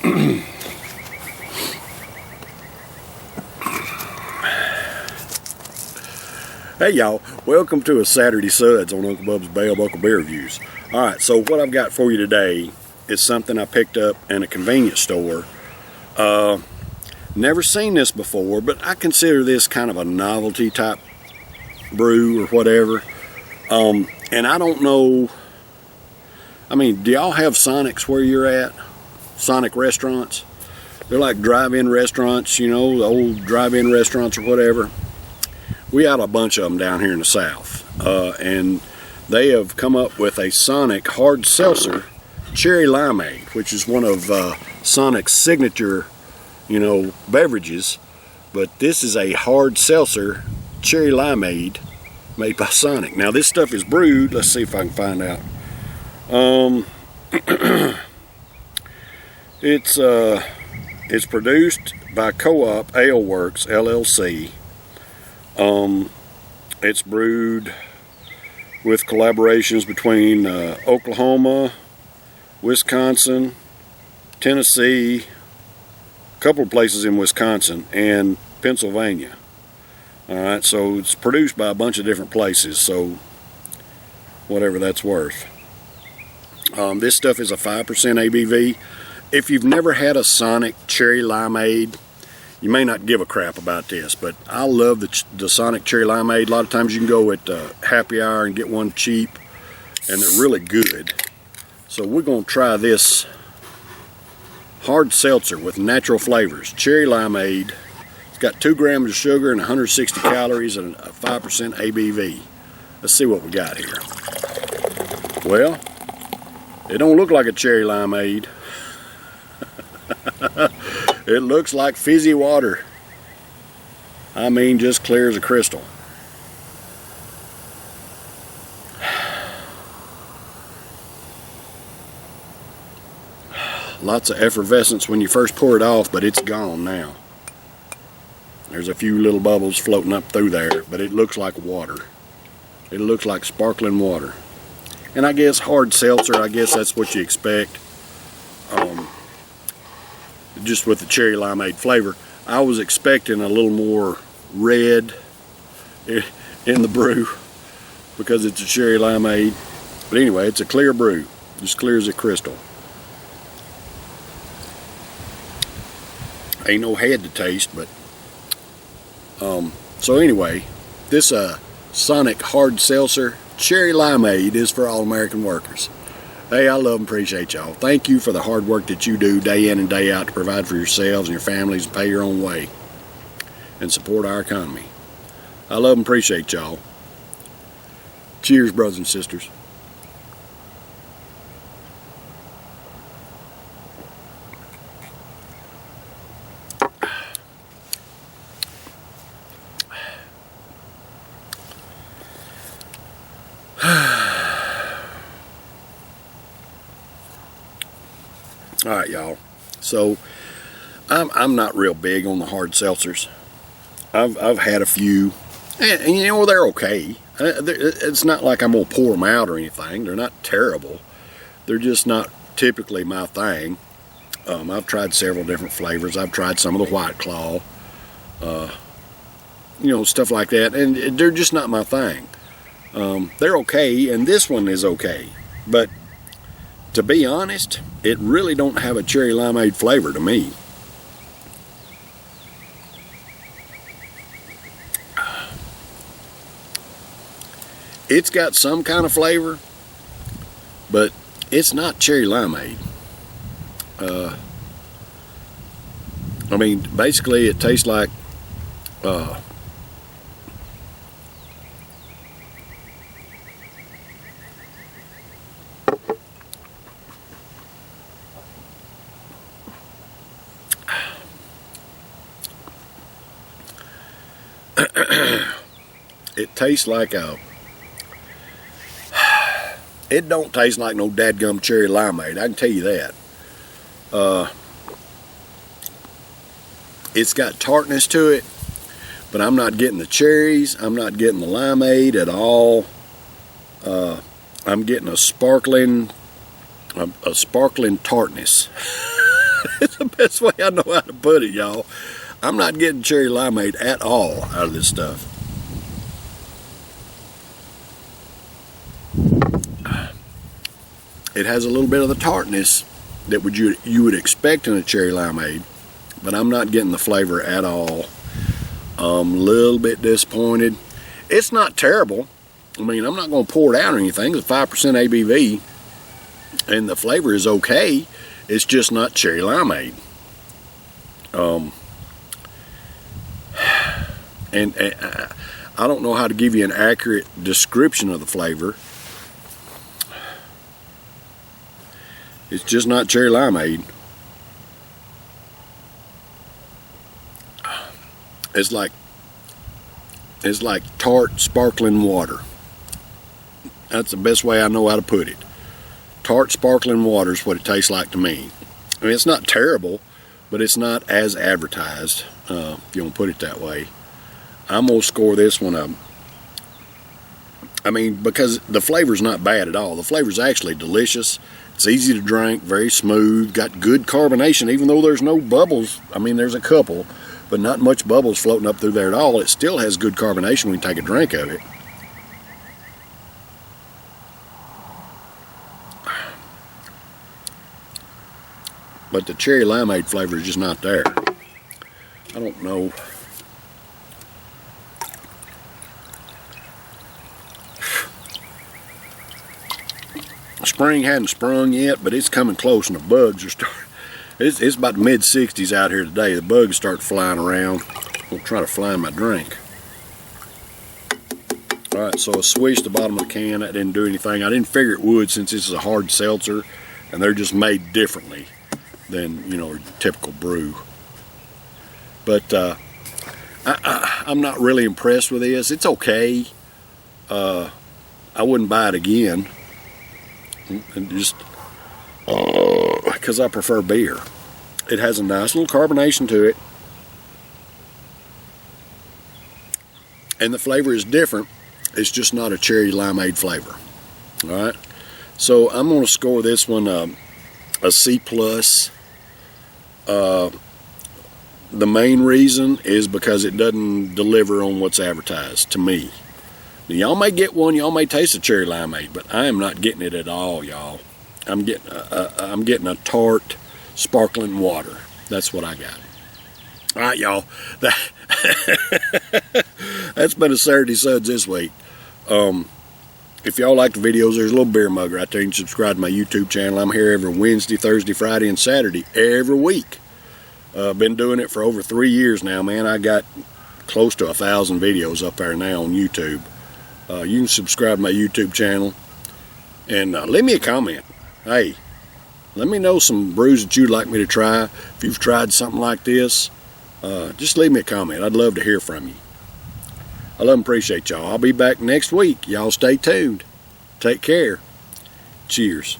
Hey y'all, welcome to a Saturday Suds on Uncle Bub's Bale Buckle Beer Reviews. Alright, so what I've got for you today is something I picked up in a convenience store. Never seen this before, but I consider this kind of a novelty type brew or whatever. And I don't know, I mean, do y'all have Sonics where you're at? Sonic restaurants? They're like drive-in restaurants, you know, the old drive-in restaurants or whatever. We got a bunch of them down here in the South, and they have come up with a Sonic hard seltzer cherry limeade, which is one of Sonic's signature, you know, beverages. But this is a hard seltzer cherry limeade made by Sonic. Now this stuff is brewed. Let's see if I can find out. It's produced by Co-op Ale Works LLC. It's brewed with collaborations between Oklahoma, Wisconsin, Tennessee, a couple of places in Wisconsin, and Pennsylvania. Alright, so it's produced by a bunch of different places, so whatever that's worth. This stuff is a 5% ABV. If you've never had a Sonic cherry limeade, you may not give a crap about this, but I love the Sonic cherry limeade. A lot of times you can go at Happy Hour and get one cheap, and they're really good. So we're going to try this hard seltzer with natural flavors, cherry limeade. It's got 2 grams of sugar and 160 calories and a 5% ABV. Let's see what we got here. Well, it don't look like a cherry limeade. It looks like fizzy water. I mean, just clear as a crystal. Lots of effervescence when you first pour it off, but it's gone now. There's a few little bubbles floating up through there, but it looks like water. It looks like sparkling water. And I guess hard seltzer, I guess that's what you expect. Just with the cherry limeade flavor. I was expecting a little more red in the brew because it's a cherry limeade. But anyway, it's a clear brew, just clear as a crystal. Ain't no head to taste, but so anyway, this Sonic hard seltzer cherry limeade is for all American workers. Hey, I love and appreciate y'all. Thank you for the hard work that you do day in and day out to provide for yourselves and your families and pay your own way and support our economy. I love and appreciate y'all. Cheers, brothers and sisters. Alright y'all, so I'm not real big on the hard seltzers. I've had a few, and you know, they're okay. It's not like I'm going to pour them out or anything. They're not terrible. They're just not typically my thing. I've tried several different flavors. I've tried some of the White Claw, you know, stuff like that, and they're just not my thing. They're okay, and this one is okay, but to be honest, it really don't have a cherry limeade flavor to me. It's got some kind of flavor, but it's not cherry limeade. I mean, basically it tastes like it tastes like it don't taste like no dadgum cherry limeade, I can tell you that. It's got tartness to it, but I'm not getting the cherries, I'm not getting the limeade at all. I'm getting a sparkling tartness. It's the best way I know how to put it, y'all. I'm not getting cherry limeade at all out of this stuff. It has a little bit of the tartness that you would expect in a cherry limeade, but I'm not getting the flavor at all. I'm a little bit disappointed. It's not terrible. I mean, I'm not going to pour it out or anything. It's 5% ABV, and the flavor is okay. It's just not cherry limeade. And I don't know how to give you an accurate description of the flavor. It's just not cherry limeade. It's like tart sparkling water. That's the best way I know how to put it. Tart sparkling water is what it tastes like to me. I mean, it's not terrible, but it's not as advertised, if you want to put it that way. I'm going to score this one I mean, because the flavor's not bad at all. The flavor's actually delicious. It's easy to drink, very smooth, got good carbonation, even though there's no bubbles. I mean, there's a couple, but not much bubbles floating up through there at all. It still has good carbonation when you take a drink of it. But the cherry limeade flavor is just not there. I don't know. Spring hadn't sprung yet, but it's coming close, and the bugs are starting. It's about the mid-60s out here today. The bugs start flying around. I'll try to fly in my drink. Alright, so I swished the bottom of the can. That didn't do anything. I didn't figure it would, since this is a hard seltzer, and they're just made differently than, you know, a typical brew. But I'm not really impressed with this. It's okay. I wouldn't buy it again. And just because I prefer beer. It has a nice little carbonation to it, and the flavor is different. It's just not a cherry limeade flavor. All right, so I'm going to score this one a C+. The main reason is because it doesn't deliver on what's advertised to me. Y'all may get one, y'all may taste a cherry limeade, but I am not getting it at all, y'all. I'm getting a tart, sparkling water. That's what I got. All right, y'all. That's been a Saturday Suds this week. If y'all like the videos, there's a little beer mug right there. You can subscribe to my YouTube channel. I'm here every Wednesday, Thursday, Friday, and Saturday every week. Been doing it for over 3 years now, man. I got close to 1,000 videos up there now on YouTube. You can subscribe to my YouTube channel and leave me a comment. Hey, let me know some brews that you'd like me to try. If you've tried something like this, just leave me a comment. I'd love to hear from you. I love and appreciate y'all. I'll be back next week. Y'all stay tuned. Take care. Cheers.